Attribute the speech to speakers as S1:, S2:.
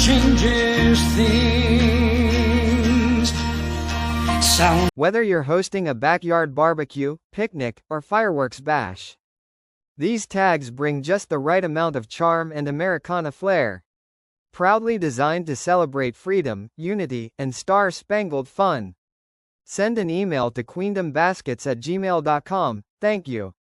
S1: changes things. Sound.
S2: Whether you're hosting a backyard barbecue, picnic, or fireworks bash, these tags bring just the right amount of charm and Americana flair. Proudly designed to celebrate freedom, unity, and star-spangled fun. Send an email to queendombaskets@gmail.com. Thank you.